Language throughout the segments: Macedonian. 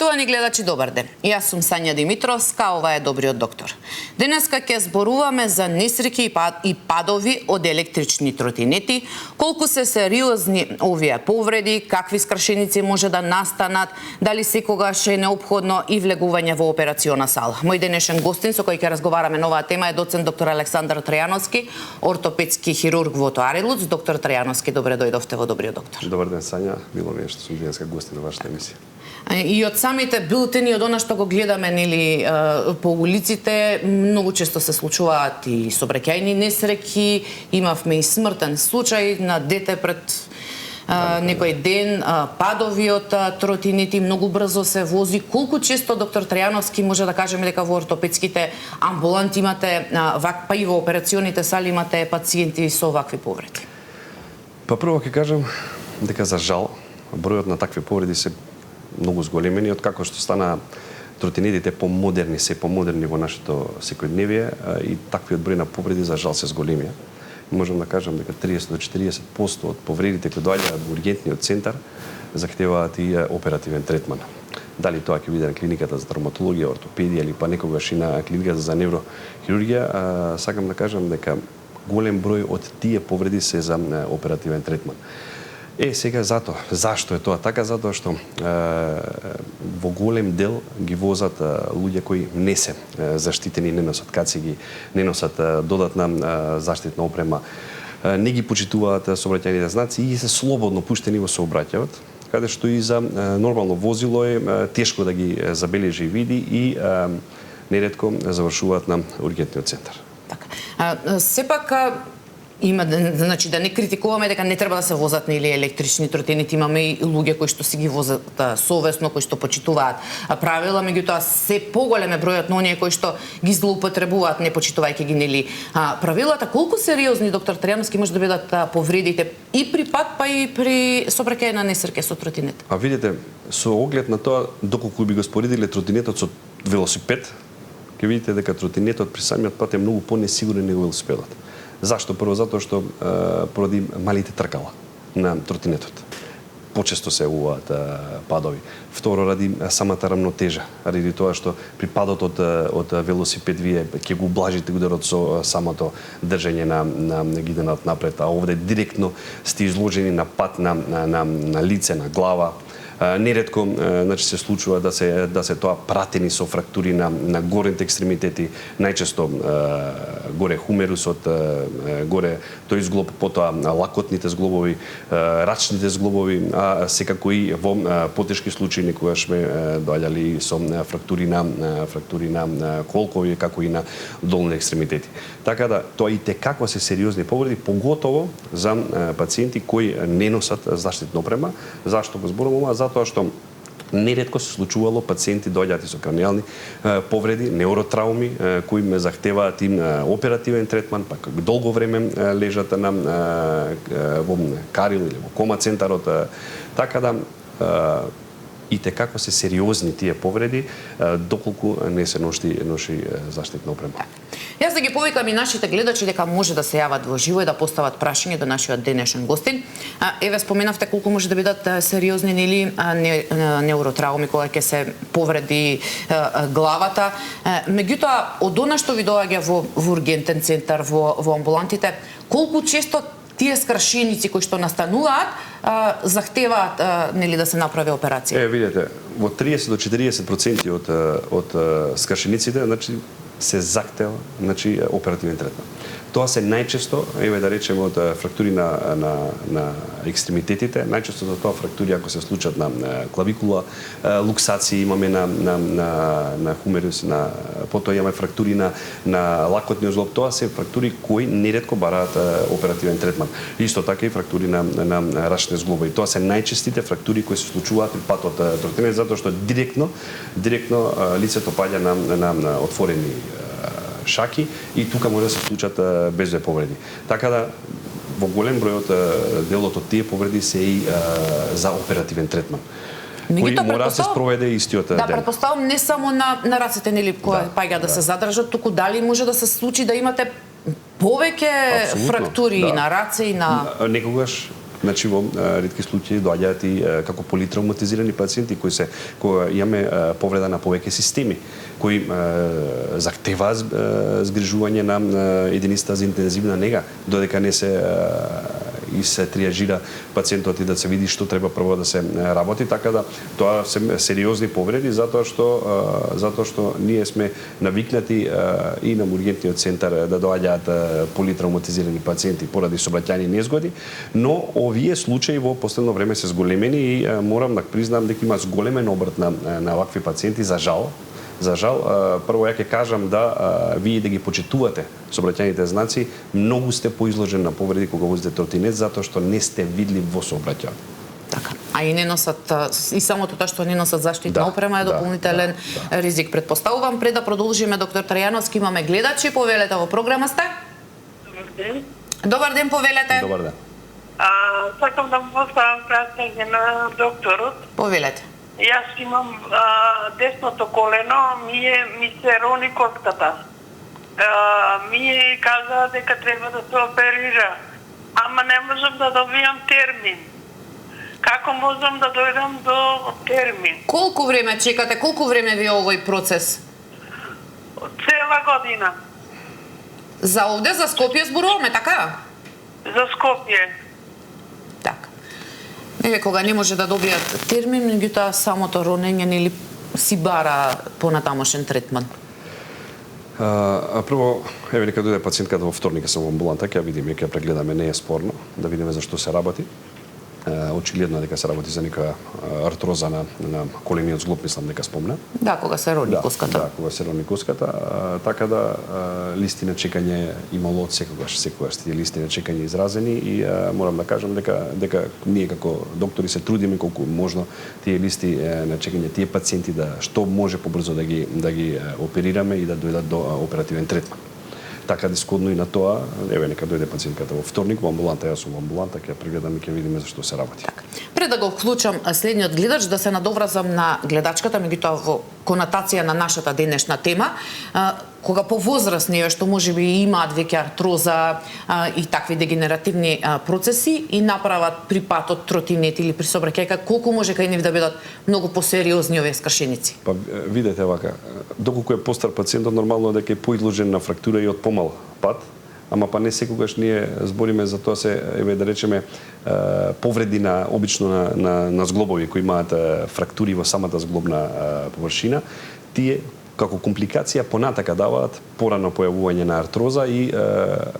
Почитувани гледачи, добар ден. Јас сум Сања Димитровска, ова е Добриот доктор. Денеска ќе зборуваме за несреќи и падови од електрични тротинети, колку се сериозни овие повреди, какви скршеници може да настанат, дали секогаш е неопходно и влегување во операциона сала. Мој денешен гостин со кој ќе разговараме на оваа тема е доцент доктор Александар Тројановски, ортопедски хирург во Тоарилуц. Доктор Тројановски, добре дојдовте во Добриот доктор. Добар ден, Сања. Било ми е што сум денеска гостин на вашата емисија. И од самите билтени, од она што го гледаме нели по улиците, многу често се случуваат и сообраќајни несреќи. Имавме и смртен случај на дете пред некој ден, падови од тротинети, многу брзо се вози. Колку често, доктор Тројановски, може да кажеме дека во ортопедските амбуланти имате, па и во операционите сали имате пациенти со вакви повреди? Па прво ќе кажам дека за жал бројот на такви повреди се многу зголемени, откако што стана тротинетите помодерни, се помодерни во нашето секојдневие и таквиот број на повреди за жал се зголемија. Можам да кажам дека 30 до 40% од повредите кои доаѓаат во ургентниот центар захтеваат и оперативен третман. Дали тоа ќе биде на клиниката за травматологија, ортопедија или па некогаш и на клиниката за неврохирургија, сакам да кажам дека голем број од тие повреди се за оперативен третман. Сега зашто е тоа така? Затоа што во голем дел ги возат луѓе кои не се заштитени, не носат кациги, не носат додатна заштитна опрема, не ги почитуваат сообраќајните знаци и се слободно пуштени во сообраќајот, каде што и за нормално возило е тешко да ги забележи и види и неретко завршуваат на ургентниот центар. Така. Сепак има, значи да не критикуваме дека не треба да се возат нели електрични тротинети, имаме и луѓе кои што си ги возат совесно, кои што почитуваат правила, меѓутоа се поголем е бројот на оние кои што ги злоупотребуваат не почитувајќи ги нели правилата. Колку сериозни, доктор Тројановски, може да бидат повредите и при пат, па и при сообраќајна несреќа со тротинет? Видите, со оглед на тоа доколку би го споредиле тротинетот со велосипед, ќе видите дека тротинетот при самиот пат е многу понесигурен него велосипедот. Зашто? Прво затоа што поради малите тркала на тротинетот. Почесто се јавуваат падови. Второ, ради самата рамнотежа, ради тоа што при падот од велосипед вие ќе го блажите ударот со самото држање на гиденат напред, а овде директно сте изложени на пат на лице, на глава. Неретко значи се случува да се тоа пратени со фрактури на горните екстремитети, најчесто горе хумерусот, горе тој зглоб, потоа лакотните зглобови, рачните зглобови, а секако и во потешки случаи некогаш сме доаѓали со фрактури на колкови, како и на долни екстремитети. Така да тоа и текако се сериозни повреди, поготово за пациенти кои не носат заштитна опрема. Зашто го зборувам ова? Затоа што неретко се случувало пациенти доаѓаат со кранијални повреди, неуротрауми кои ме захтеваат им оперативен третман, па долго време лежат во карил или во кома центарот, така да и текако се сериозни тие повреди доколку не се ноши заштитна опрема. Јас да ги повикам и нашите гледачи дека може да се јават во живо и да постават прашање до нашиот денешен гостин. Еве споменавте колку може да бидат сериозни нели неуротрауми кога ќе се повреди главата. Меѓутоа, од она што ви доаѓа во ургентен центар, во амбулантите, колку често тие скршеници кои што настануваат захтеваат нели да се направи операција? Видете, во 30 до 40% од скршениците, значи се захтева, значи оперативен третман. Тоа се најчесто, еве да речеме, од фрактури на екстремитетите, најчесто за тоа фрактури ако се случат на клавикула, луксации имаме на хумерус, потоа имаме фрактури на лакотниот зглоб, тоа се фрактури кои неретко бараат оперативен третман. Исто така и фрактури на рачни зглобови. Тоа се најчестите фрактури кои се случуваат при пат од тротинет, затоа што директно лицето паѓа на отворени шаки и тука може да се случат безве повреди. Така да во голем број од делот од тие повреди се и за оперативен третман. Кој мора да се спроведе истиот ден. Да, претпоставам не само на рацете нели кои паѓа да се задржат, туку дали може да се случи да имате повеќе фрактури на раце и на некогаш Значи во ретки случаи доаѓаат и како политравматизирани пациенти кои имаме повреда на повеќе системи, кои захтеваат згрижување на единица за интензивна нега, додека не се и се триажира пациентот и да се види што треба прво да се работи, така да тоа се сериозни повреди затоа што ние сме навикнати и на ургентниот центар да доаѓаат политравматизирани пациенти поради сообраќајни незгоди, но овие случаи во последно време се зголемени и морам да признам дека има зголемен обрт на вакви пациенти, за жал. Прво ја ќе кажам да вие да ги почитувате сообраќајните знаци, многу сте поизложени на повреди кога возите тротинет затоа што не сте видлив во сообраќај. Така. А и не носат и самото тоа што не носат заштитна опрема е дополнителен ризик, предпоставувам. Пред да продолжиме, доктор Трајановски, имаме гледачи, повелете во програма сте. Добар ден. Добар ден, повелете. Добар ден. Сакам да му поставам прашање на докторот. Повелете. Јас имам десното колено, ми се рони коската. Ми кажа дека треба да се оперира, ама не можам да добијам термин. Како можам да дојдам до термин? Колку време чекате? Колку време ви е овој процес? Цела година. За овде, за Скопје зборуваме, така? За Скопје. Така. Еве кога не може да добијат термин, меѓутоа самото ронење нели си бара понатамошен третман. Прво, еве нека дојде пациентката во вторник, сум во амбуланта, ќе видиме, ќе прегледаме, не е спорно, да видиме за што се работи. Очигледно дека се работи за некоја артроза на колениот зглоб, мислам дека спомна. Да, кога се рони коската. Да, кога се рони коската, така да листи на чекање имало од секогаш тие листи на чекање изразени и морам да кажам дека ние како доктори се трудиме колку можно тие листи на чекање, тие пациенти да што може побрзо да ги оперираме и да дојдат до оперативен третман. Така дискодно и на тоа, еве нека дојде пациентката во вторник во амбуланта, јас сум во амбуланта, ќе прегледаме и ќе видиме за што се работи. Така. Пред да го вклучам следниот гледач, да се надовразам на гледачката, меѓутоа во конотација на нашата денешна тема, кога повозрасни што можеби имаат веќе артроза и такви дегенеративни процеси и направат при патот тротинет или при сообраќајка, колку може кај нив да бидат многу посериозни овие скршеници? Па видете вака, доколку е постар пациентот, нормално дека е поизложен на фрактура и од помал пат, ама па не секогаш ние збориме за тоа се, еве да речеме, повреди на обично на зглобови кои имаат фрактури во самата зглобна површина, тие како компликација понатака даваат порано појавување на артроза и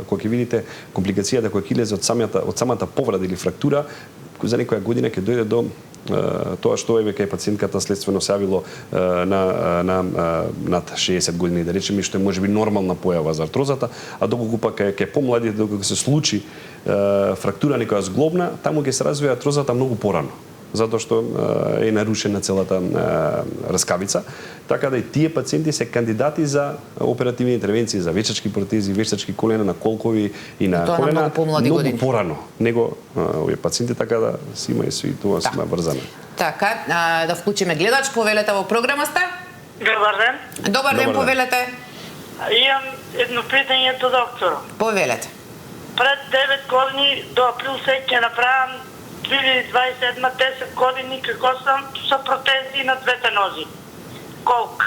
кога ќе видите компликацијата која ќе излезе од самата повреда или фрактура, за некоја година ќе дојде до тоа што еве кај пациентката следствено се јавило над 60 години, да речеме, што е можеби нормална појава за артрозата, а доколку пак кај помлади, доколку се случи фрактура некоја зглобна, таму ќе се развива артрозата многу порано, затоа што е нарушена целата раскавица, така да и тие пациенти се кандидати за оперативни интервенции, за вечачки протези, вечачки колена на колкови и на колена многу порано него овие пациенти, така да си има и сви тоа сме врзани. Така, да вклучиме гледач, повелете во програма сте? Добар ден. Добар ден, повелете. Имам едно питање до доктор. Повелете. Пред 9 години до април ќе направам 2027 10 години како сум со протези на двете нози. Колку?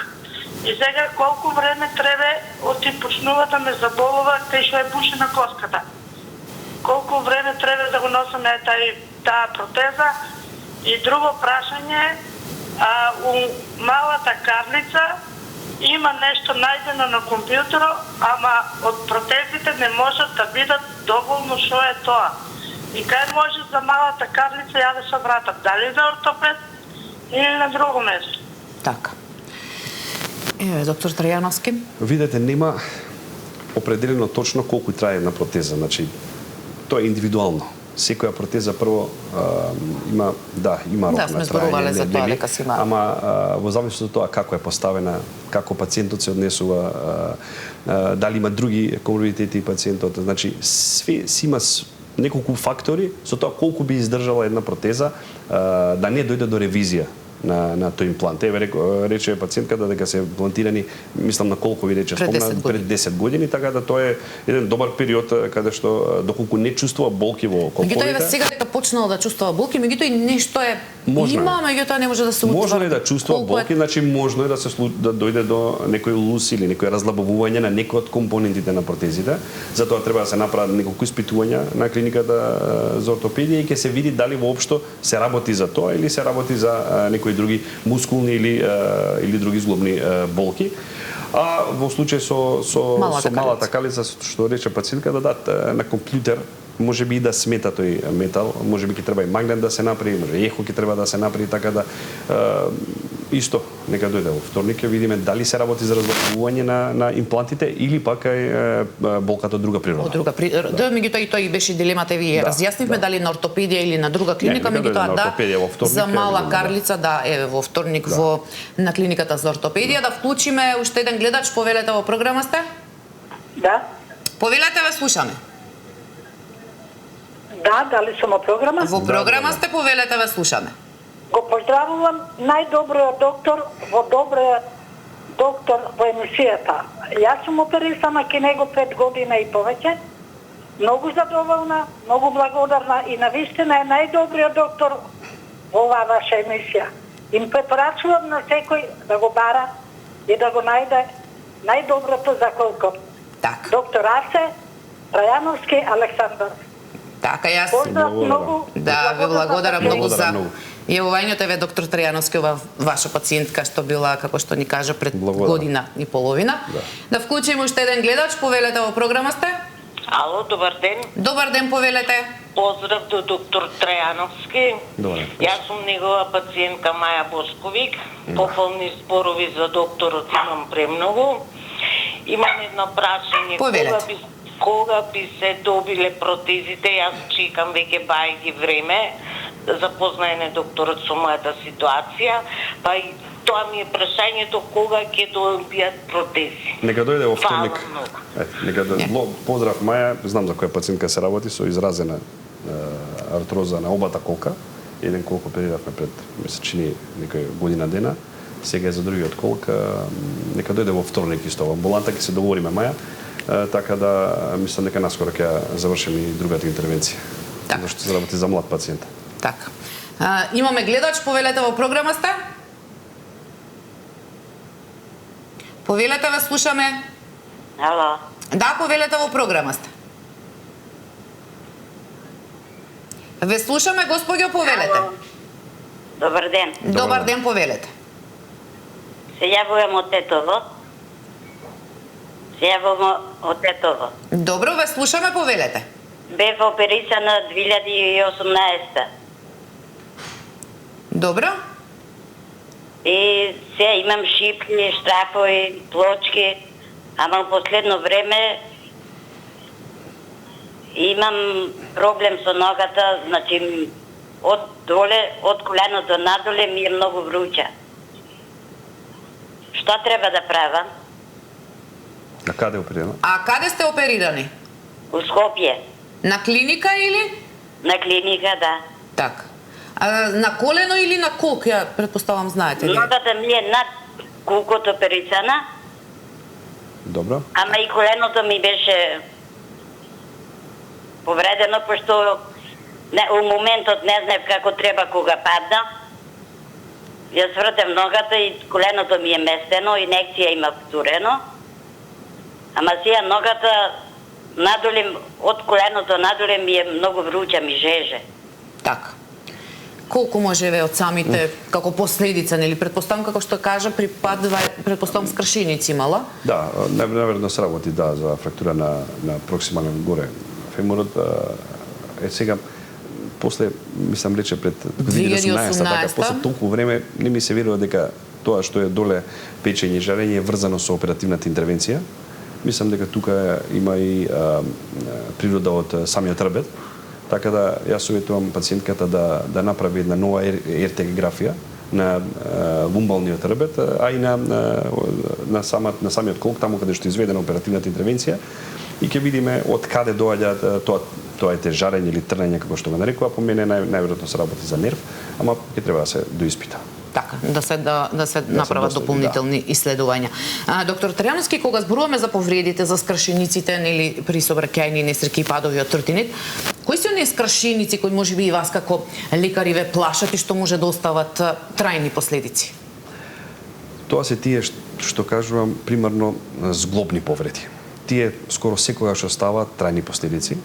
И сега колку време треба оти почнува да ме заболува кај што е бушена коската? Колку време треба да го носам таа протеза? И друго прашање, у малата карлица има нешто најдено на компјутерот, ама од протезите не можат да видат доволно што е тоа. И кај може за малата карлица ја да се вратам? Дали на ортопед или на друго место? Така. Еве, доктор Трајановски. Видете, нема определено точно колку трае една протеза. Значи, тоа е индивидуално. Секоја протеза прво има рок на траење. Да, сме зборувале за тоа дека си има. Ама во зависност од тоа како е поставена, како пациентот се однесува, дали има други коморбидитети пациентот, значи све си има неколку фактори со тоа колку би издржала една протеза да не дојде до ревизија на тој имплант. Еве рече пациентката дека се имплантирани, мислам на колку ви рече, пред 10 години, така да тоа е еден добар период каде што доколку не чувствува болки во колковите. Меѓутоа еве сега дека почнал да чувствува болки, меѓутоа и нешто е има, меѓутоа не може да се утврди. Можно е да чувствува болки, значи можно е да се да дојде до некој лус или некој разлабавување на некој од компонентите на протезите. Затоа треба да се направат неколку испитувања на клиниката за ортопедија и ќе се види дали воопшто се работи за тоа или се работи за некои други мускулни или други зглобни болки. А во случај со малата калица, што рече пациентката, да, на компјутер може би и да смета тој метал, може би ќе треба и магнет да се направи, може ехо ќе треба да се направи, така да исто нека дојде во вторник ќе видиме дали се работи за разлабавување на имплантите или пак е болката од друга природа. Од друга природа, да, меѓутоа и тој беше дилемата, ви разјаснивме дали на ортопедија или на друга клиника, меѓутоа да, за мала карлица, да, еве во вторник на клиниката за ортопедија, да вклучиме уште еден гледач, повелете во програма сте? Да. Повелете, ве слушаме. Да, дали сум во програма? Во програма сте, повелете, ве слушаме. Го поздравувам најдобриот доктор, доктор во емисијата. Јас сум оперисана ке него 5 година и повеќе. Многу задоволна, многу благодарна и навистина е најдобриот доктор во оваа ваша емисија. Им препорачувам на секој да го бара и да го најде најдоброто за колко. Так. Доктор Арсе Трајановски Александар. Така, јас Поздрав многу. Да, ве благодарам многу за јавувањето. Еве доктор Трајановски, ова ваша пациентка што била, како што ни кажа, пред година и половина. Да вклучиме уште еден гледач, повелете во програма сте? Ало, добар ден. Добар ден, повелете. Поздрав до доктор Трајановски. Добар. Јас сум негова пациентка Маја Босковик. Пополни зборови за докторот имам премногу. Имам едно прашање. Повелете. Кога би се добиле протезите? Јас чекам веќе бајги време да запознаене докторот со мојата ситуација, па и тоа ми е прашањето кога ќе добијат протези. Нека дојде во вторник. Нека дојде. Поздрав Маја, знам за која пациентка се работи со изразена артроза на обата колка. Еден колко опериравме пред месечини некој година дена. Сега е за другиот колк. Нека дојде во вторник исто во амбуланта, ќе се договориме Маја. Така да мислам дека наскоро ќе завршиме и другата интервенција. Така. Зашто се работи за млад пациент. Така. Имаме гледач, повелете во програма сте? Повелете, ве слушаме. Ало. Да, повелете во програма сте. Ве слушаме, господјо, повелете. Добар ден. Добар ден, повелете. Се јавувам од Тетово. Добро, ве слушаме, повелете. Бев оперисана 2018. Добро. И се имам шипки, штрафови, плочки, ама последно време имам проблем со ногата, значи од доле, од коленото надоле ми е многу вруча. Што треба да правам? А каде оперирано? А каде сте оперирани? У Скопје. На клиника или? На клиника, да. Така. На колено или на колк? Ја предпоставам знаете ли? Ногата ми е над кулкото оперисана. Добро. Ама и коленото ми беше повредено, пошто у моментот не знаев како треба кога падна. Јас вртем ногата и коленото ми е местено, инекција има втурено. Ама сега ногата надоле, од коленото надоле ми е многу вруча, ми жеже. Така. Колку може ве од самите, како последица, нели? Предпоставам, како што кажа, при пад, предпоставам скршеници имала? Да, наверно се работи, да, за фрактура на проксимален горе феморот. Сега, после, мислам, рече пред 2018, така, после толку време, не ми се верува дека тоа што е доле печење и жарење е врзано со оперативната интервенција. Мислам дека тука има и природа од самиот рбет, така да јас советувам пациентката да направи една нова ертеграфија на лумбалниот рбет, а и на самиот колк, таму каде што е изведена оперативната интервенција, и ќе видиме од каде доаѓа тоа е жарење или трнење, како што го нарекува. По мене најверојатно се работи за нерв, ама ќе треба да се доиспита. Така, да се направат дополнителни исследувања. Доктор Трајановски, кога зборуваме за повредите, за скршениците, нели при сообраќајни несреќи и падови од тротинет, кои се оние скршеници кои можеби и вас како лекари ве плашат и што може да остават трајни последици? Тоа се тие што кажувам примерно зглобни повреди. Тие скоро секогаш оставаат трајни последици.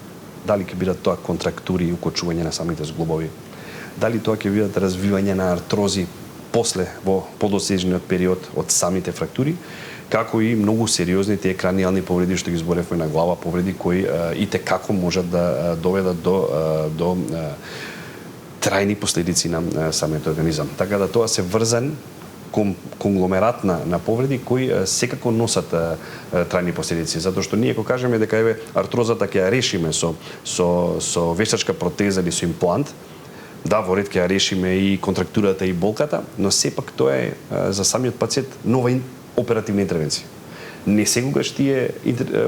Дали ќе бидат тоа контрактури и укочување на самите зглобови, дали тоа ќе бидат развивање на артрози после во подосежниот период од самите фрактури, како и многу сериозни тие кранијални повреди што ги зборевме на глава, повреди кои и те како можат да доведат до трајни последици на самиот организам. Така да тоа се врзан конгломерат на повреди кои секако носат трајни последици, затоа што ние кога кажеме дека еве артрозата ќе ја решиме со вештачка протеза или со имплант, да, во ред ќе ја решиме и контрактурата и болката, но сепак тоа е за самиот пациент нова оперативна интервенција. Не секогаш тие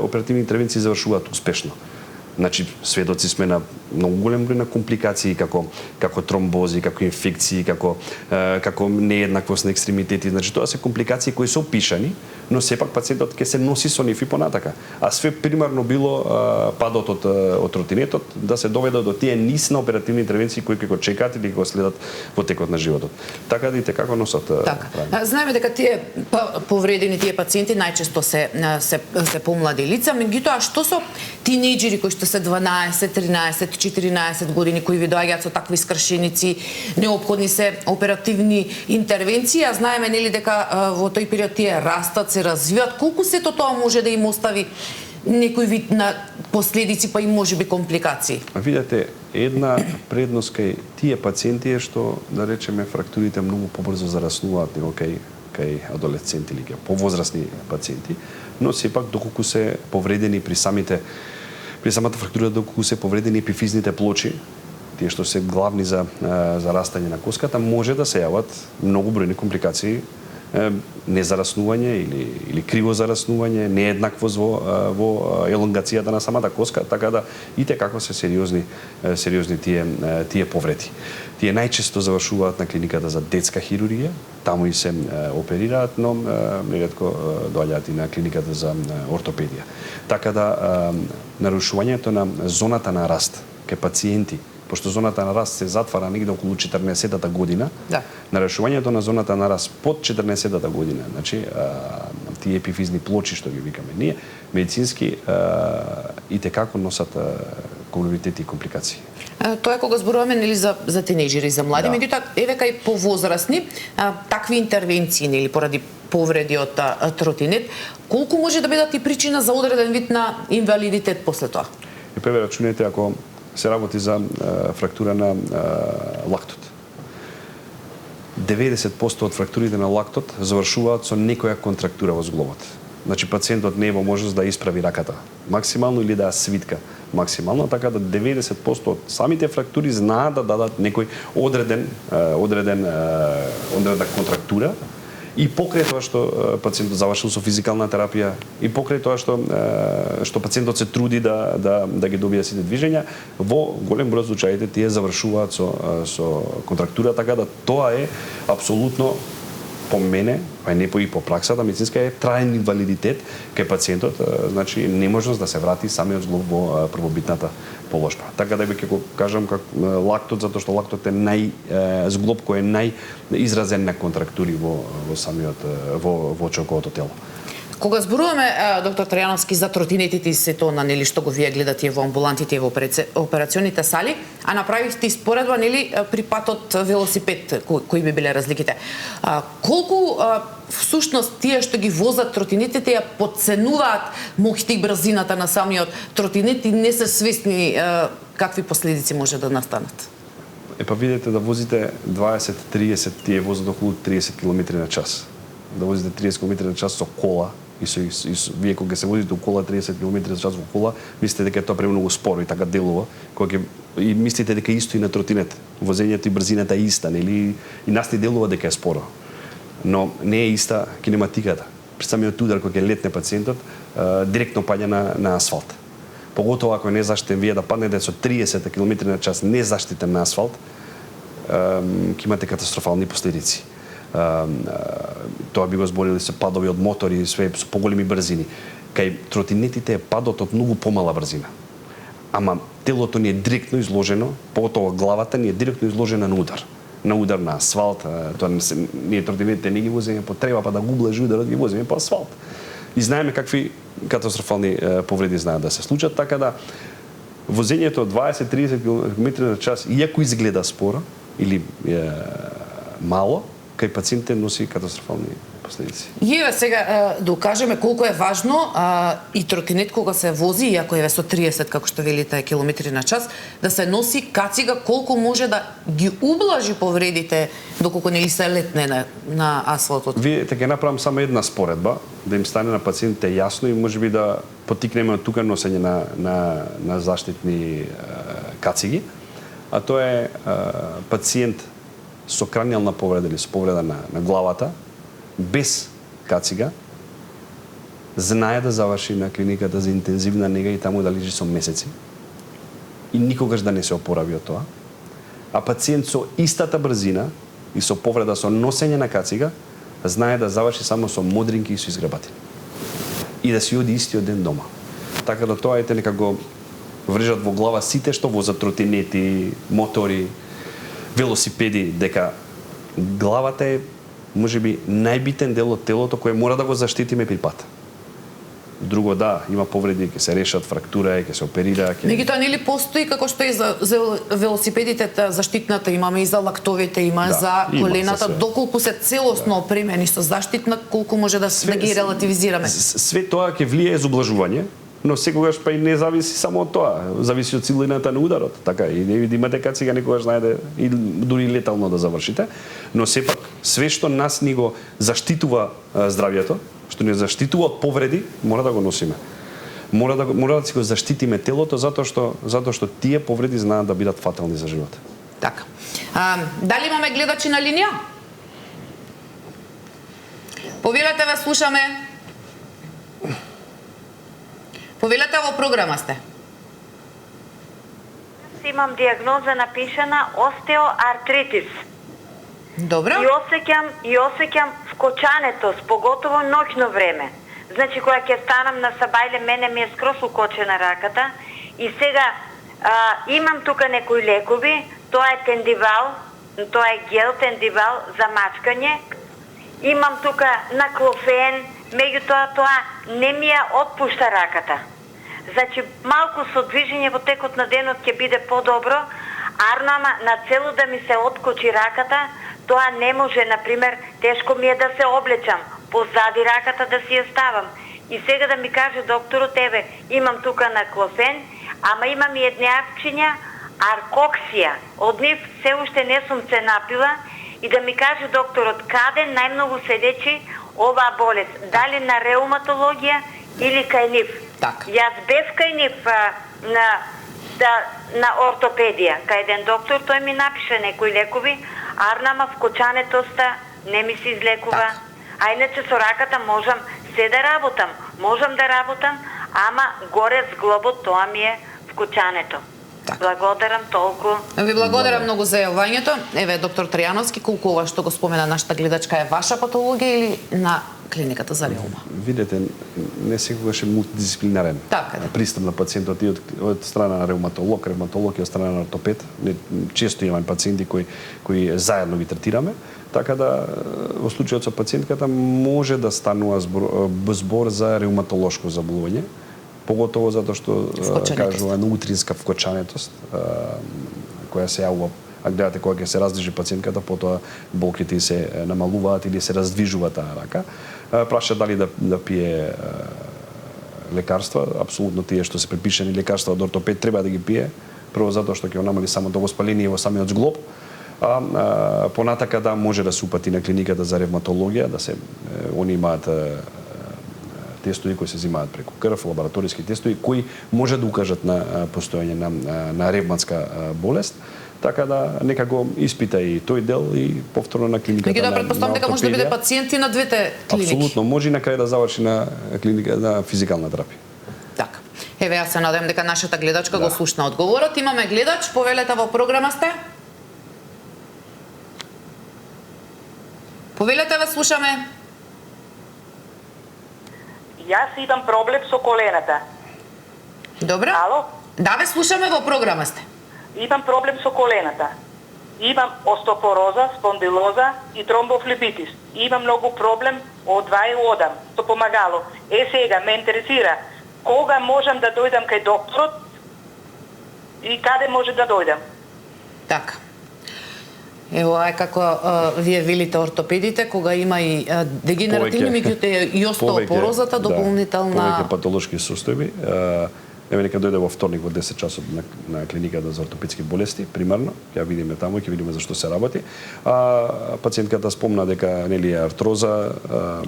оперативни интервенции завршуваат успешно. Значи, сведоци сме на многу голем број на компликации, како тромбози, како инфекции, како нееднаквост на екстремитети. Значи, тоа се компликации кои се опишани, но сепак пациентот ќе се носи со нив и понатака. А све примерно било падот од тротинетот да се доведе до тие низ на оперативни интервенции кои ќе го чекаат или ќе го следат во текот на животот. Така да и како носат. Така. Знаеме дека тие повредени тие пациенти најчесто се помлади лица, меѓутоа што со тинејџери кои што се 12, 13, 14 години кои ви доаѓаат со такви скршеници, неопходни се оперативни интервенции, а знаеме нели дека во тој период тие растат, се развиваат, колку сето тоа може да им остави некој вид на последици, па и можеби компликации? Видете, една предност кај тие пациенти е што, да речеме, фрактурите многу побрзо зараснуваат него кај адолесценти или кај повозрасни пациенти, но сепак доколку се повредени при самата фрактура, доколку се повредени епифизните плочи, тие што се главни за растање на коската, може да се јават многу бројни компликации, незараснување или криво зараснување, нееднаквост во елонгацијата на самата коска, така да и како се сериозни тие повреди. Тие најчесто завршуваат на клиниката за детска хирургија, таму и се оперираат, но неретко доаѓаат и на клиниката за ортопедија. Така да нарушувањето на зоната на раст кај пациенти, пошто зоната на раст се затвара негде околу 14-та година, да. Нарушувањето на зоната на раст под 14-та година, значи тие епифизни плочи што ги викаме ние, медицински и како носат коморбидитети и компликации. Тоа е кога зборуваме нели за тинејџери, за млади, меѓутоа еве кај повозрасни такви интервенции нели поради повреди од тротинет, колку може да бидат и причина за одреден вид на инвалидитет после тоа? И прве рачунете ако се работи за фрактура на лактот. 90% од фрактурите на лактот завршуваат со некоја контрактура во зглобот. Значи пациентот не е во можност да исправи раката максимално или да ја свитка максимално, така да 90% од самите фрактури знаат да дадат некој одредена контрактура. И покрај тоа што пациентот завршил со физикална терапија, и покрај тоа што пациентот се труди да ги добие сите движења, во голем број случаите тие завршуваат со контрактура, така да тоа е апсолутно по мене, па не и по праксата медицинска, е траен инвалидитет кај пациентот, значи неможност да се врати самиот зглоб во првобитната положба. Така да ќе го кажам лактот, затоа што лактот е зглоб кој е најизразен на контрактури во самиот во човековото тело. Кога зборуваме, доктор Трајановски, за тротинетите и сето на нели што го вие гледате во амбулантите и во операционите сали, а направивте и споредба нели при патот велосипед, кои би биле разликите. Колку всушност тие што ги возат тротинетите ја подценуваат моќта и брзината на самиот тротинет и не се свесни какви последици може да настанат? Па видите да возите 20-30, тие возат околу 30 км на час. Да возите 30 км на час со кола, и вие кога се возите околу 30 км на час во кола, мислите дека тоа премногу споро и така делува, и мислите дека исто и на тротинет. Возењето и брзината е иста, нели? И нас ни делува дека е споро. Но не е иста кинематиката. При самиот удар кога ќе летне пациентот, директно паѓа на асфалт. Поготово ако е незаштитен, вие да паднете со 30 км на час незаштитен на асфалт, ќе имате катастрофални последици. тоа би го зборили се падови од мотори, све со поголеми брзини. Кај тротинетите е падот од многу помала брзина. Ама телото ни е директно изложено, поготово главата ни е директно изложена на удар на асфалт. Тоа ние тротинетите не ги возиме по трева, па да гоублажи ударот, ги возиме по асфалт. И знаеме какви катастрофални повреди знаат да се случат, така да возењето од 20-30 км на час, иако изгледа споро или мало, кај пациентите носи катастрофални последици. И еве сега да укажеме колку е важно и тротинет кога се вози, иако еве со 30 како што велите километри на час, да се носи кацига колку може да ги ублажи повредите доколку нели се летне на асфалтот. Вие ќе направам само една споредба да им стане на пациентите јасно и можеби да потикнеме од тука носење на заштитни кациги, а тоа е пациент со кранијална повреда или со повреда на главата, без кацига, знае да заврши на клиниката за интензивна нега и таму да лежи со месеци. И никогаш да не се опорави од тоа. А пациент со истата брзина и со повреда со носење на кацига, знае да заврши само со модринки и со изграбатини. И да си оди истиот ден дома. Така да тоа ете некако врежат во глава сите што возат тротинети, мотори, велосипеди, дека главата е можеби најбитен дел од телото кој мора да го заштитиме при пат. Друго да, има повреди, ќе се решат, фрактура, ќе се оперира, Меѓутоа нели постои како што и за велосипедите заштитната имаме и за лактовите, има за колената, доколку се целосно опремени со заштитна, колку може да ги релативизираме. Све тоа ќе влијае за ублажување, но секогаш па и не зависи само од тоа, зависи од силината на ударот, така и не имате кацига некогаш знаете и дури летално да завршите, но сепак све што нас ни го заштитува здравјето, што ни заштитува од повреди, мора да го носиме. Мора да си го заштитиме телото затоа што тие повреди знаат да бидат фатални за живот. Така. Дали имаме гледачи на линија? Повелете, ве слушаме. Повелете, во програма сте. Имам диагноза напишана остеоартритис. Добро. И осеќам вкочането, поготово ноќно време. Значи, кога ќе станам на сабајле, мене ми е скрос укочена раката и сега имам тука некои лекови, тоа е тендивал, тоа е гел тендивал за мачкање. Имам тука наклофен, меѓутоа тоа не ми ја отпушта раката. Значи, малку со движење во текот на денот ќе биде подобро, арнама на цело да ми се откочи раката, тоа не може, например, тешко ми е да се облечам, позади раката да си ја ставам. И сега да ми каже докторот, еве, имам тука наклофен, ама имам и еднеавчиња аркоксија. Од нив се уште не сум се напила и да ми каже докторот каде најмногу се лечи оваа болест, дали на реуматологија или кај нив. Так. Јас бев кај нив на ортопедија, кај еден доктор, тој ми напише некои лекови, арнама вкочанетоста не ми се излекува. Так. А иначе со раката можам се да работам, ама горе зглобот тоа ми е вкочането. Так. Благодарам толку. Ви благодарам многу за јавањето. Еве, доктор Тријановски, колку ова што го спомена нашата гледачка е ваша патологија или на клиниката за реума? Видете, не секогаш е мултидисциплинарен пристап на пациентот и од страна на ревматолог и од страна на ортопед. Често имаме пациенти кои заедно ги третираме, така да во случајот со пациентката може да станува збор за ревматолошко заболување, поготово затоа што кажува на утринска вкочанетост која се јавува, а гледате кога ќе се раздвижи пациентката, потоа болките се намалуваат или се раздвижува таа рака. Праша дали да пие лекарства, апсолутно тие што се препишани лекарства од ортопед треба да ги пие, прво затоа што ќе намали самото воспаление во самиот зглоб, а понатака да може да се упати на клиниката за ревматологија, да се они имаат тестови кои се взимаат преку крв, лабораториски тестови кои може да укажат на постојање на ревматска болест. Така да некако испита и тој дел и повторно на клиниката. Меѓутоа претпоставам дека може да биде пациент и на двете клиники. Апсолутно, може и на крај да заврши на клиника на физикална терапија. Така. Еве, јас се надевам дека нашата гледачка го слушна одговорот. Имаме гледач, повелете, во програма сте. Повелете, ве слушаме. Јас имам проблем со колената. Добро? Ало? Да, ве слушаме, во програма сте. Имам проблем со колената. Имам остеопороза, спондилоза и тромбофлебитис. Имам многу проблем од 2 и одам со помагало. Сега ме интересира кога можам да дојдам кај докторот и каде може да дојдам. Така. Ево, како вие велите ортопедите, кога има и дегенеративни, меѓутоа и остеопорозата дополнителна... Повеќе патолошки состојби. Еве нека дојде во вторник во 10 часот на клиниката за ортопедски болести, примарно, ќе видиме таму, ќе видиме зашто се работи. Пациентката спомна дека нели е артроза,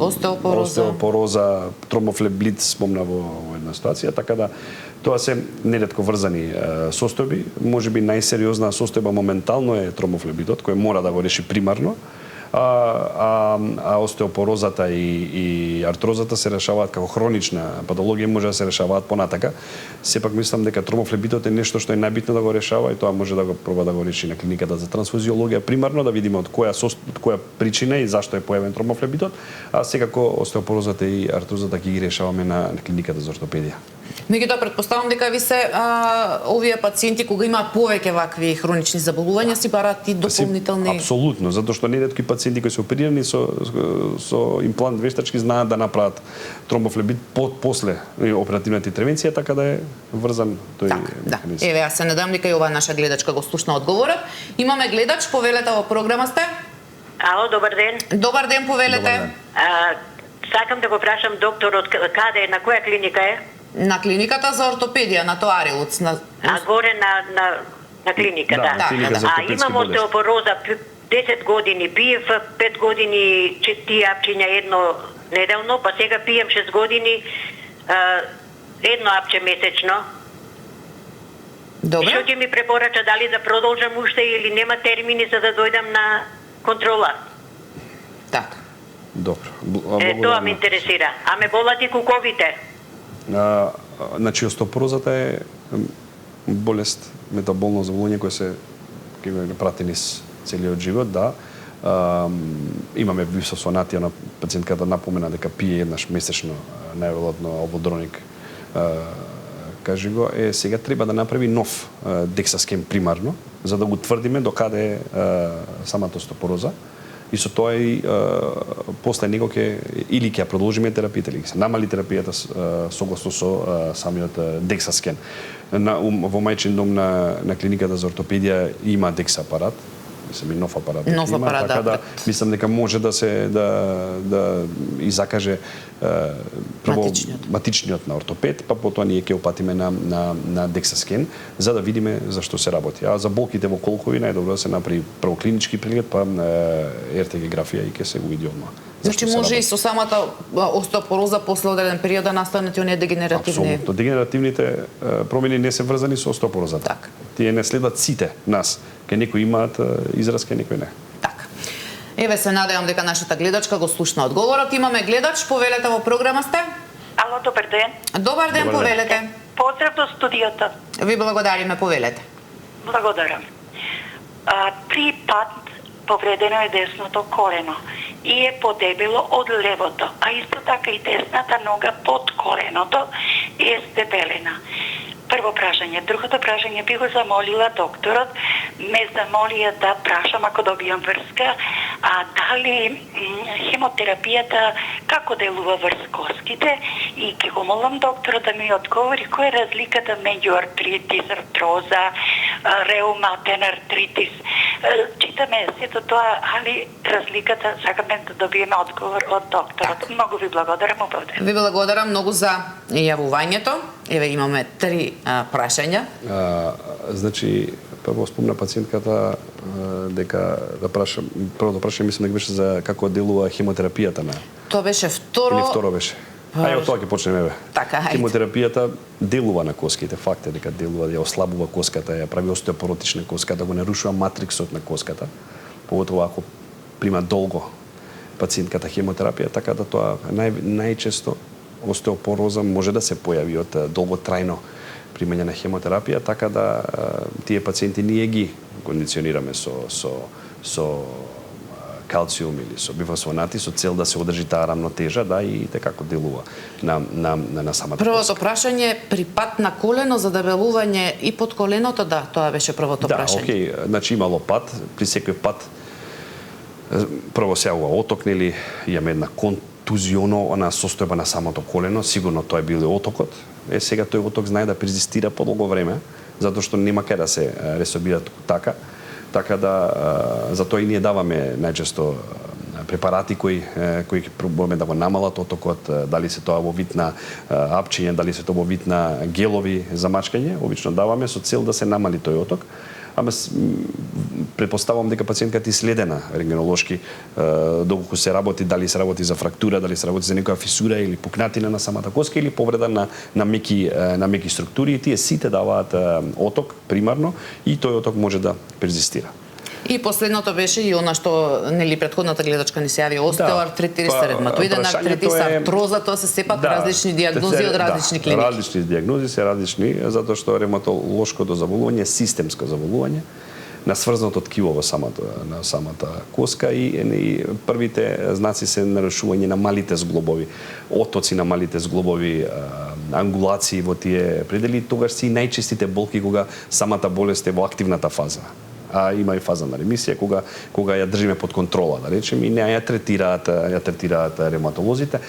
остеопороза, тромбофлебит спомна во една ситуација, така да тоа се неретко врзани состојби. Можеби најсериозна состојба моментално е тромбофлебитот, кој мора да го реши примарно. Остеопорозата и артрозата се решаваат како хронична патологија, може да се решаваат понатака. Сепак мислам дека тромбофлебитот е нешто што е најбитно да го решава и тоа може да го проба да го реши на клиниката за трансфузиологија примарно, да видиме од која причина и зашто е појавен тромбофлебитот, а секако остеопорозата и артрозата ќе ги решаваме на клиниката за ортопедија. Меѓутоа претпоставам дека ви се овие пациенти кога имаат повеќе вакви хронични заболувања си бараат и дополнителни... Апсолутно, затоа што неретко пациенти кои се оперирани со имплант вештачки знаат да направат тромбофлебит после оперативната интервенција, така да е врзан тој механизм. Еве, јас се надам дека и оваа наша гледачка го слушна одговорот. Имаме гледач, повелете во програма сте. Ало, добар ден. Добар ден, повелете. Сакам да го прашам докторот каде е, на која клиника е? На клиниката за ортопедија на Тоареуц. Горе на клиниката. Да, клиника за ортопедски имам болести. остеопороза 10 години, пиев 5 години 4 апчиња едно неделно, па сега пием 6 години едно апче месечно. Добро. Што ќе ми препорача, дали да продолжам уште или нема термини за да дојдам на контрола? Така. Добро. Тоа ме интересира. А ме болат и куковите. Значи, остеопорозата е болест, метаболно заболување кое се прати низ целиот живот, да. Имаме бисфосфонатија на пациентката напомена дека пие еднаш месечно најверојатно албодроник, кажи го, сега треба да направи нов дексаскен примарно, за да го тврдиме до каде е самата остеопороза. И со тоа и после него или ќе продолжиме терапијата, или ќе се намали терапијата согласно со самиот дексаскен. Во мајчин дом на клиниката за ортопедија има декс апарат, мислам и нов апарат. Нов апарат, така да мислам дека може да се да и закаже прво матичниот на ортопед, па потоа ние ќе опатиме на дексаскен за да видиме зашто се работи. А за болките во колкови најдобро да се направи прво клинички преглед, па РТГ графија и ќе се го види одма. Значи може и со самата остеопороза после одреден период да настанат и оние дегенеративни. Апсолутно. Дегенеративните промени не се врзани со остеопорозата. Так. Тие не следат сите нас. Кај некои имаат израз, кај некои не. Така. Еве се надевам дека нашата гледачка го слушна одговорот. Имаме гледач, повелете во програма сте. Ало, добар ден. Добар ден, повелете. Поздрав до студиото. Ви благодариме, повелете. Благодарам. 3 пат повредено е десното колено и е подебело од левото, а исто така и десната нога под коленото е здебелена. Прво прашање. Другото прашање би го замолила докторот, ме замолија да прашам ако добијам врска, дали хемотерапијата како делува врз коските и ќе го молам докторот да ми одговори која е разликата меѓу артритис, артроза, реуматен артритис. Читаме сето тоа, али разликата сакаме да добиеме одговор од докторот. Многу ви благодарам, убавден. Ви благодарам многу за јавувањето. Еве имаме 3 прашања. Значи, прво спомна пациентката дека да прашам, првото прашање мислам дека беше за како делува хемотерапијата на. Тоа беше второ. Или второ беше. Ајде од тоа ќе почнеме бе. Така, ајде. Хемотерапијата делува на коските, факт е дека делува, ја ослабува коската, ја прави остеопоротична коска, да го нарушува матриксот на коската. Поготово ако прима долго пациентката хемотерапија, така да тоа најчесто остеопороза може да се појави од долготрајно примање на хемотерапија, така да тие пациенти ние ги кондиционираме со калциум или со бифосфонати со цел да се одржи таа рамнотежа, да, и како делува на самата Првото коска. прашање, при пат на колено за дебелување и под коленото, да, тоа беше првото прашање. Да, окей, значи имало пат, при секој пат прво се јавува оток, нели, имаме една контузионо, она состојба на самото колено, сигурно тоа е бил отокот. Сега тој оток знае да презистира подолго време, затоа што нема кај да се ресорбира така. Така да затоа и ние даваме најчесто препарати кои пробуваме да го намалат отокот, дали се тоа во вид на апчиња, дали се тоа во вид на гелови за мачкање, обично даваме со цел да се намали тој оток. Ама претпоставувам дека пациентката е следена рентгенолошки доколку се работи, дали се работи за фрактура, дали се работи за некоја фисура или пукнатина на самата коска или повреда на меки структури, и тие сите даваат оток примарно и тој оток може да перзистира. И последното беше и она што нели претходната гледачка ни се јави, остеоартритис, ревматоиден артритис, артроза, тоа се сепак различни дијагнози од различни клиники. Различни дијагнози се различни, затоа што ревматолошкото заболување е системско заболување на сврзното ткиво во самата коска и првите знаци се нарушување на малите зглобови, отоци на малите зглобови, ангулации во тие предели, тогаш се и најчестите болки кога самата болест е во активната фаза. А има и фаза на ремисија кога ја држиме под контрола, да речеме, и не ја третираат ревматолозите.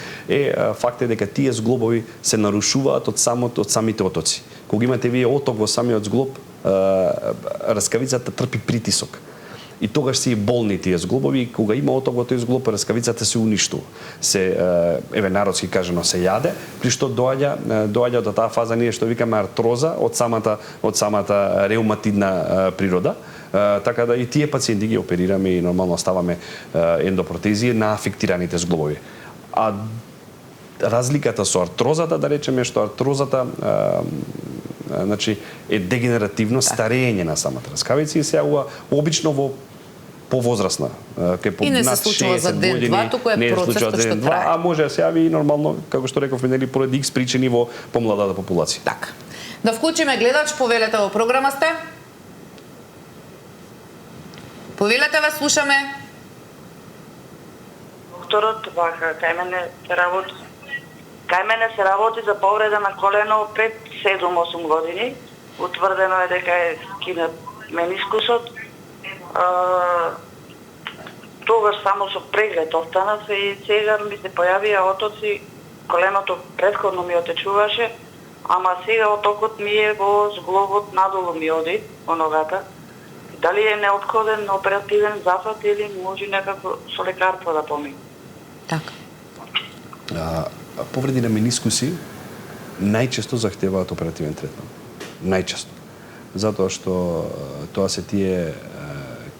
Факт е дека тие зглобови се нарушуваат од самите отоци. Кога имате вие оток во самиот зглоб, раскавицата трпи притисок. И тогаш се и болни тие зглобови, и кога има оток во тој зглоб, раскавицата се уништува. Народски кажано се јаде, при што доаѓа до таа фаза ние што викаме артроза од самата реуматидна природа. Така да и тие пациенти ги оперираме и нормално ставаме ендопротезија на афектираните зглобови. А разликата со артрозата, да речеме, што артрозата значи е дегенеративно старење на самата раскавица и се јавува обично во повозрасна, и не се случува за ден-два, туку е процес што трае. А може да се јави и нормално, како што рековме, нели, поради X причини во помладата популација. Така. Да вклучиме гледач, повелете во програма сте. Повелете, ве слушаме. Докторот вака кај мене се работи за повреда на колено пред 7-8 години. Утврдено е дека е скинат менискусот. Тогаш само со преглед останав и сега ми се појавија отоци, коленото претходно ми отечуваше, ама сега отокот ми е во зглобот надолу ми оди, во ногата. Дали е неопходен оперативен зафат или може некако со лекарство да помине? Така. Повреди на менискуси најчесто захтеваат оперативен третман. Најчесто. Затоа што тоа се тие,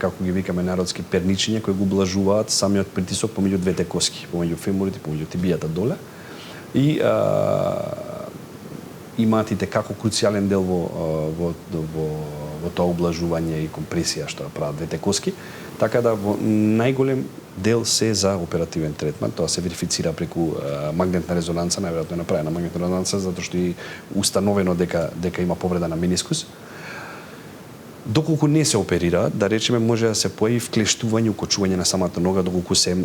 како ги викаме народски, перничиња кои го блажуваат самиот притисок помеѓу двете коски, помеѓу феморите, помеѓу тибијата доле. И имаат и како круцијален дел во тоа облажување и компресија што прават двете коски, така да во најголем дел се за оперативен третман. Тоа се верифицира преку магнетна резонанца, најверојатно е направена магнетна резонанца затоа што е установено дека има повреда на менискус. Доколку не се оперира, да речеме, може да се појави вклештување, укочување на самата нога, доколку се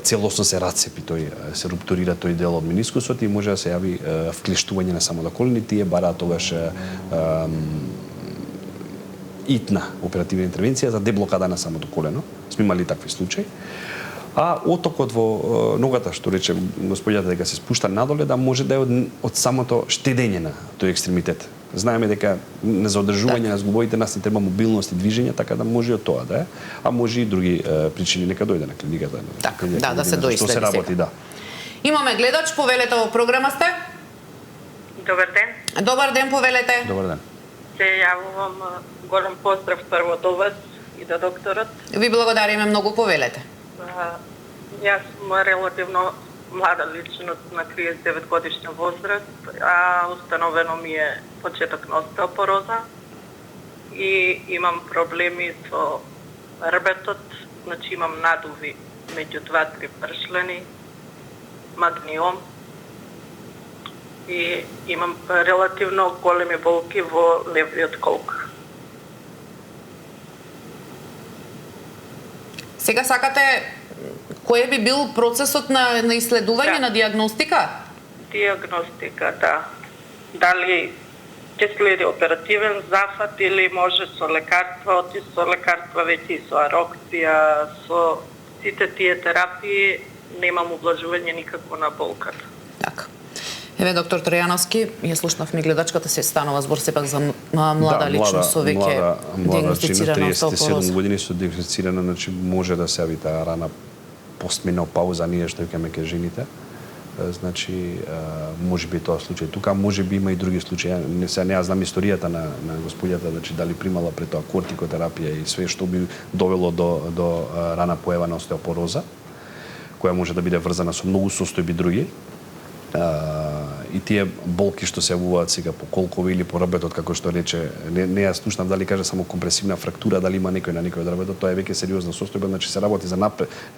целосно се рацепи се рупторира тој дел од менискусот и може да се јави вклештување на самото колено, тие бараат тогаш итна оперативна интервенција за деблокада на самото колено. Сме имали такви случаи. А отокот во ногата, што рече господјата дека се спушта надоле, да може да е од самото штедење на тој екстремитет. Знаеме дека на заодржување на зглобовите нас не треба мобилност и движење, така да може и од тоа да е, а може и други причини, нека дојде на клиниката. Така, да се доиследи. Што се работи, да. Имаме гледач, повелете во програма сте. Добар ден. Добар ден, повелете. Добар ден. Се јавувам, голем поздрав прво до вас и до докторот. Ви благодариме многу, повелете. Јас сум релативно млада личност на 39 годишна возраст, а установено ми е почеток на остеопороза и имам проблеми со рбетот, значи имам надуви меѓу 2-3 пршлени, магниом и имам релативно големи болки во левиот колк. Сега сакате кој би бил процесот на исследување, на диагностика? Диагностика, да. Дали ќе следи оперативен зафат или може со лекарства, оти со лекарства веќе и со арокција, со сите тие терапии немам ублажување никакво на болката. Така. Еве, доктор Тројановски, ја слушнавме гледачката, се станува збор сепак за млада личност со веќе диагностицирана остеопороза. 37 години со диагностицирана, значи може да се јави таа рана постменопауза, ние што викаме ке жените. Значи, може би тоа случај. Тука може би има и други случаи. Не знам историјата на господјата, значи дали примала пред тоа кортикотерапија и све што би довело до рана појава на остеопороза, која може да биде врзана со многу состојби други. И тие болки што се јавуваат сега по колкови или по рбетот, како што рече, не ја слушнав дали каже само компресивна фрактура, дали има некој на некој од рбетот, тоа е веќе сериозна состојба, значи се работи за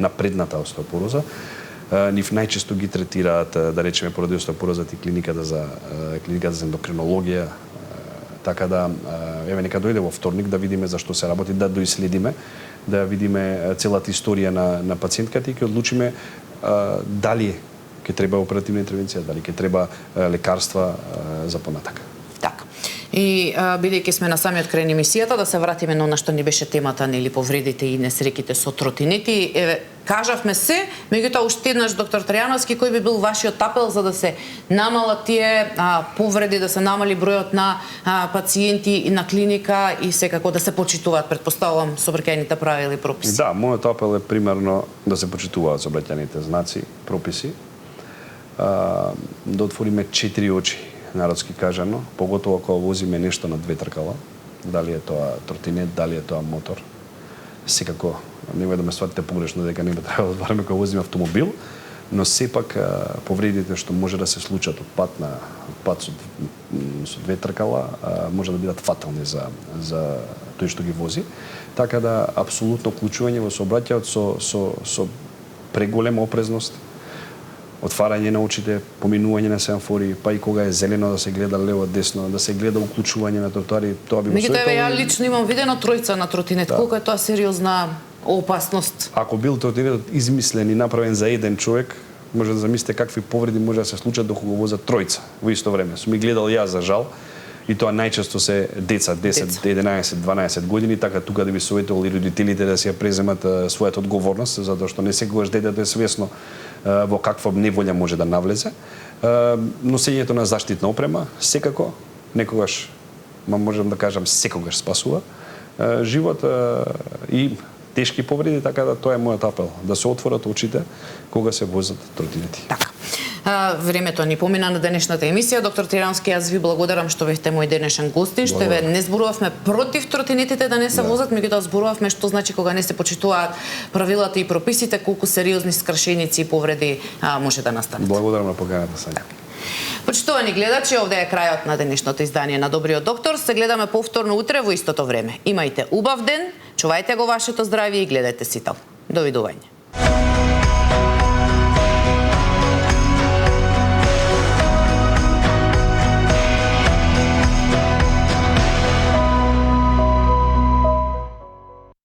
напредната остеопороза. Нив најчесто ги третираат, да речеме, поради остеопорозата и клиниката за ендокринологија. Така да, еве, нека дојде во вторник да видиме зашто се работи, да доиследиме, да видиме целата историја на пациентката и ќе одлучиме дали ќе треба оперативна интервенција, дали ќе треба лекарства за понатака. Така. И бидејќи сме на самиот крај на емисијата, да се вратиме на она што ни беше темата, нели, повредите и несреќите со тротинети. Еве, кажавме се, меѓутоа уште еднаш, доктор Тројановски, кој би бил вашиот апел за да се намалат тие повреди, да се намали бројот на пациенти и на клиника и секако да се почитуваат, предпоставувам, сообраќајните правила и прописи? Да, мојот апел е примерно да се почитуваат сообраќајните знаци, прописи, да отвориме 4 очи, народски кажано, поготово кога возиме нешто на 2 тркала, дали е тоа тротинет, дали е тоа мотор. Секако, немој да ме сватите погрешно дека не би требало да збараме кога возиме автомобил, но сепак повредите што може да се случат од пат со 2 тркала може да бидат фатални за тој што ги вози. Така да апсолутно вклучување во сообраќајот со преголема опрезност, отварање на очите, поминување на семафори, па и кога е зелено да се гледа лево десно, да се гледа уклучување на тротоари, тоа би го советувал. Меѓутоа, ја лично имам видено тројца на тротинет, колку е тоа сериозна опасност. Ако бил тротинетот измислен и направен за еден човек, може да замислите какви повреди може да се случат докога го возат тројца во исто време. Сум ги гледал јас, за жал, и тоа најчесто се деца, 10, 11, 12 години, така тука да би советувал и родителите да си ја преземат својата одговорност, затоа што не секогаш детето е свесно во каква неволја може да навлезе. Носењето на заштитна опрема, секако, некогаш, можам да кажам, секогаш спасува живот и тешки повреди, така да тоа е мојот апел, да се отворат очите кога се возат тротинети. Така. Времето ни помина на денешната емисија. Доктор Тројановски, јас ви благодарам што бевте мој денешен гостин. Што ве не зборувавме против тротинетите да не се возат, меѓутоа зборувавме што значи кога не се почитуваат правилата и прописите, колку сериозни скршеници и повреди може да настанат. Благодарам на поканата, Сања. Почитувани гледачи, овде е крајот на денешното издание на Добриот доктор. Се гледаме повторно утре во истото време. Имајте убав ден, чувајте го вашето здравје и гледајте сител. Довидување.